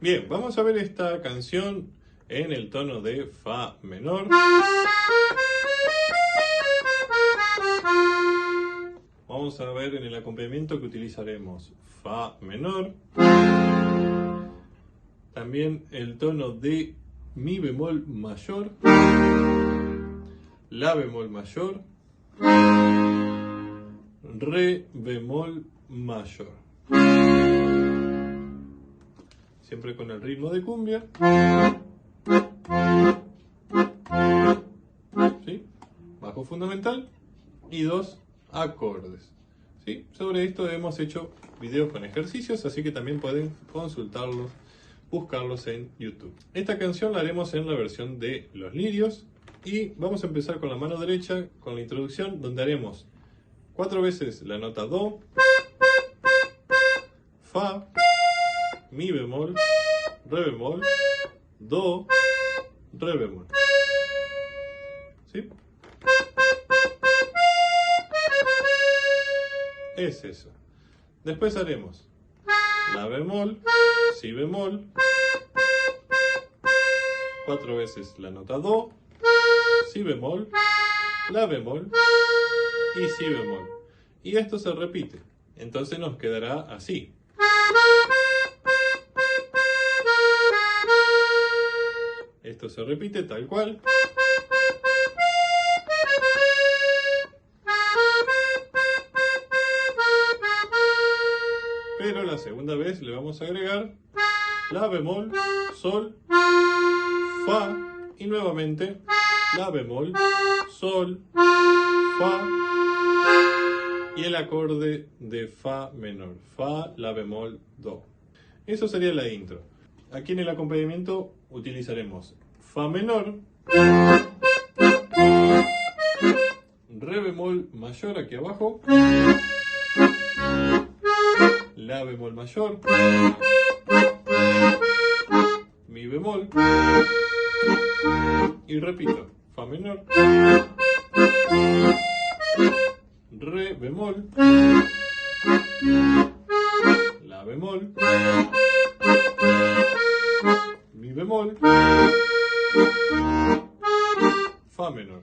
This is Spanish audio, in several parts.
Bien, vamos a ver esta canción en el tono de Fa menor. Vamos a ver en el acompañamiento que utilizaremos Fa menor. También el tono de Mi bemol mayor, La bemol mayor, Re bemol mayor. Siempre con el ritmo de cumbia. ¿Sí? Bajo fundamental y 2 acordes. ¿Sí? Sobre esto hemos hecho videos con ejercicios, así que también pueden consultarlos, buscarlos en YouTube. Esta canción la haremos en la versión de Los Lirios y vamos a empezar con la mano derecha con la introducción, donde haremos 4 veces la nota Do, Fa, Mi bemol, Re bemol, Do, Re bemol. ¿Sí? Es eso. Después haremos La bemol, Si bemol, 4 veces la nota Do, Si bemol, La bemol y Si bemol. Y esto se repite. Entonces nos quedará así. Esto se repite tal cual. Pero la segunda vez le vamos a agregar La bemol, Sol, Fa y nuevamente La bemol, Sol, Fa y el acorde de Fa menor, Fa, La bemol, Do. Eso sería la intro. Aquí en el acompañamiento utilizaremos Fa menor, Re bemol mayor aquí abajo, La bemol mayor, Mi bemol y repito, Fa menor, Re bemol, La bemol, Mi bemol, Fa menor.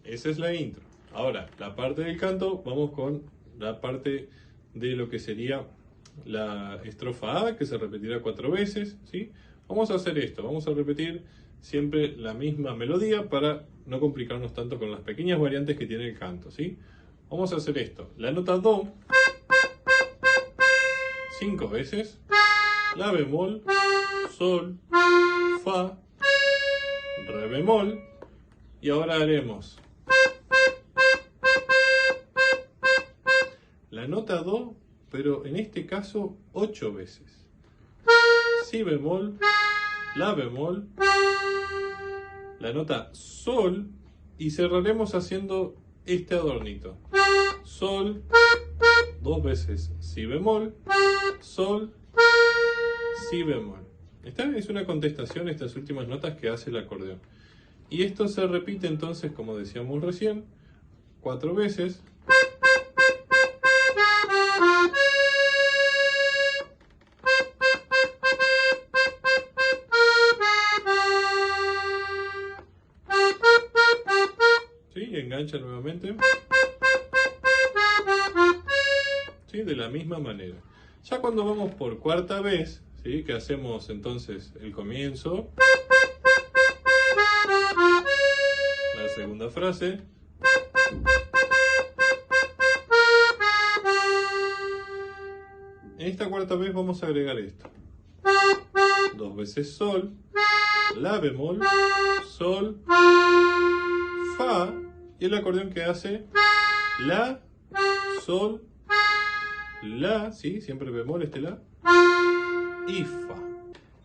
Esa es la intro. Ahora, la parte del canto, vamos con la parte de lo que sería la estrofa A, que se repetirá 4 veces, ¿sí? Vamos a hacer esto, vamos a repetir siempre la misma melodía para no complicarnos tanto con las pequeñas variantes que tiene el canto, ¿sí? Vamos a hacer esto. La nota Do, 5 veces, La bemol, Sol, Fa, Re bemol, y ahora haremos la nota Do, pero en este caso 8 veces. Si bemol, La bemol, la nota Sol, y cerraremos haciendo este adornito. Sol, 2 veces Si bemol, Sol, Si bemol. Esta es una contestación, estas últimas notas que hace el acordeón. Y esto se repite entonces, como decíamos recién, 4 veces. ¿Sí? Y engancha nuevamente. ¿Sí? De la misma manera. Ya cuando vamos por cuarta vez, ¿sí? Que hacemos entonces el comienzo, la segunda frase, en esta cuarta vez vamos a agregar esto: 2 veces Sol, La bemol, Sol, Fa, y el acordeón que hace La, Sol, La, ¿sí? Siempre bemol este La, y Fa.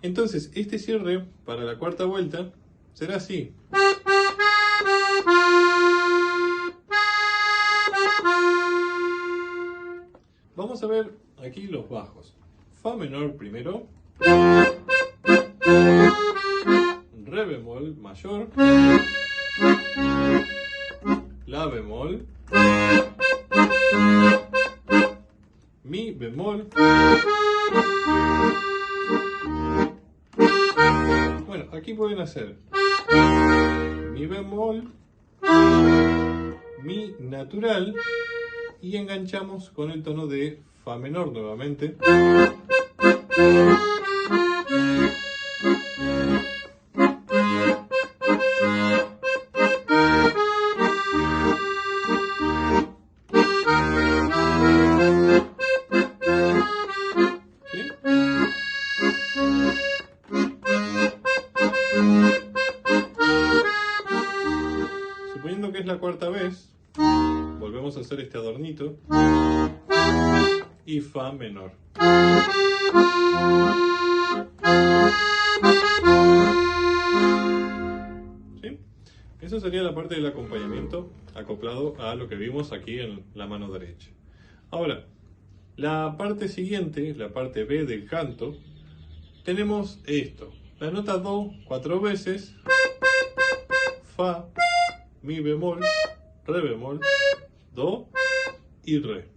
Entonces este cierre para la cuarta vuelta será así. Vamos a ver aquí los bajos. Fa menor primero, Re bemol mayor, La bemol, Mi bemol. Bueno, aquí pueden hacer Mi bemol, Mi natural, y enganchamos con el tono de Fa menor nuevamente. Suponiendo que es la cuarta vez, volvemos a hacer este adornito y Fa menor. ¿Sí? Eso sería la parte del acompañamiento acoplado a lo que vimos aquí en la mano derecha. Ahora, la parte siguiente, la parte B del canto, tenemos esto: la nota Do 4 veces, Fa, Mi bemol, Re bemol, Do y Re.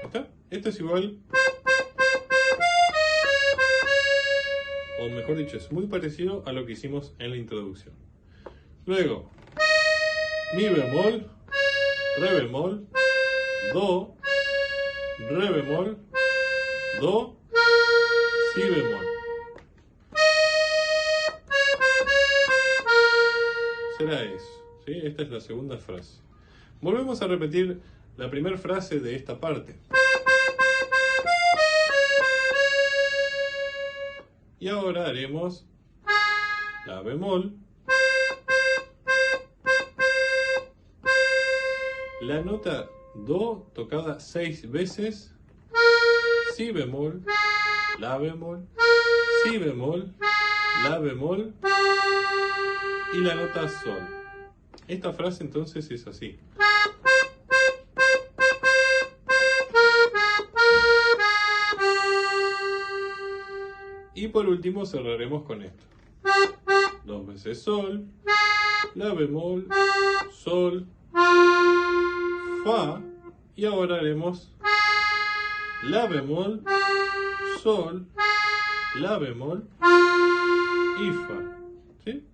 ¿Está? Esto es igual, o mejor dicho, es muy parecido a lo que hicimos en la introducción. Luego, Mi bemol, Re bemol, Do, Re bemol, Do, Si bemol. Será eso, ¿sí? Esta es la segunda frase. Volvemos a repetir la primera frase de esta parte. Y ahora haremos La bemol, la nota Do tocada 6 veces, Si bemol, La bemol, Si bemol, La bemol y la nota Sol. Esta frase entonces es así. Y por último cerraremos con esto: 2 veces Sol, La bemol, Sol, Fa, y ahora haremos La bemol, Sol, La bemol y Fa. ¿Sí?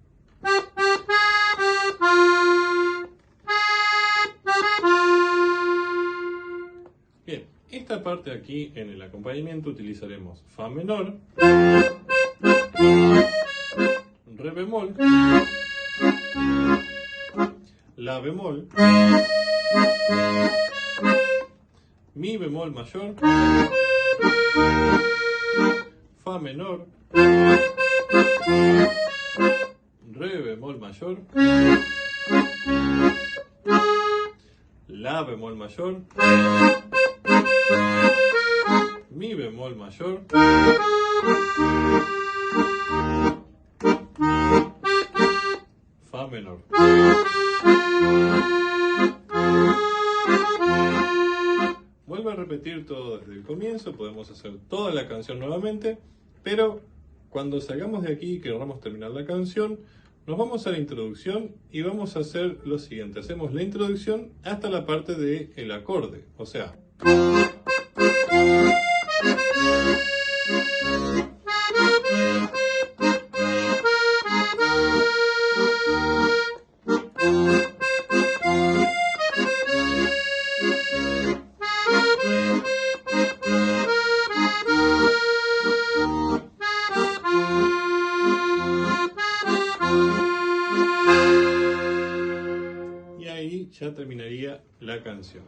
Bien, esta parte aquí en el acompañamiento utilizaremos Fa menor, Re bemol, la bemol, mi bemol mayor, fa menor, re bemol mayor, la bemol mayor, mi bemol mayor, fa menor. Vuelvo a repetir todo desde el comienzo, podemos hacer toda la canción nuevamente, pero cuando salgamos de aquí y queramos terminar la canción, nos vamos a la introducción y vamos a hacer lo siguiente. Hacemos la introducción hasta la parte del acorde, o sea... ya terminaría la canción.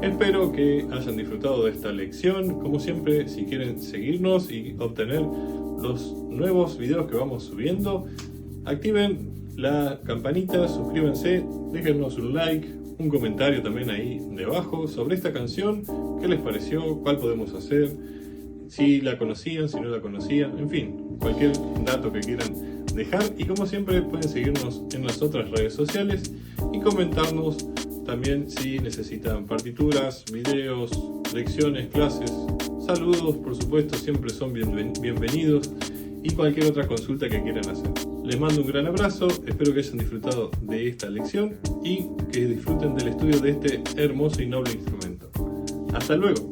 Espero que hayan disfrutado de esta lección. Como siempre, si quieren seguirnos y obtener los nuevos videos que vamos subiendo, activen la campanita, suscríbanse, déjennos un like, un comentario también ahí debajo sobre esta canción, qué les pareció, cuál podemos hacer, si la conocían, si no la conocían, en fin, cualquier dato que quieran dejar. Y como siempre pueden seguirnos en las otras redes sociales y comentarnos también si necesitan partituras, videos, lecciones, clases, saludos, por supuesto, siempre son bienvenidos, y cualquier otra consulta que quieran hacer. Les mando un gran abrazo, espero que hayan disfrutado de esta lección y que disfruten del estudio de este hermoso y noble instrumento. Hasta luego.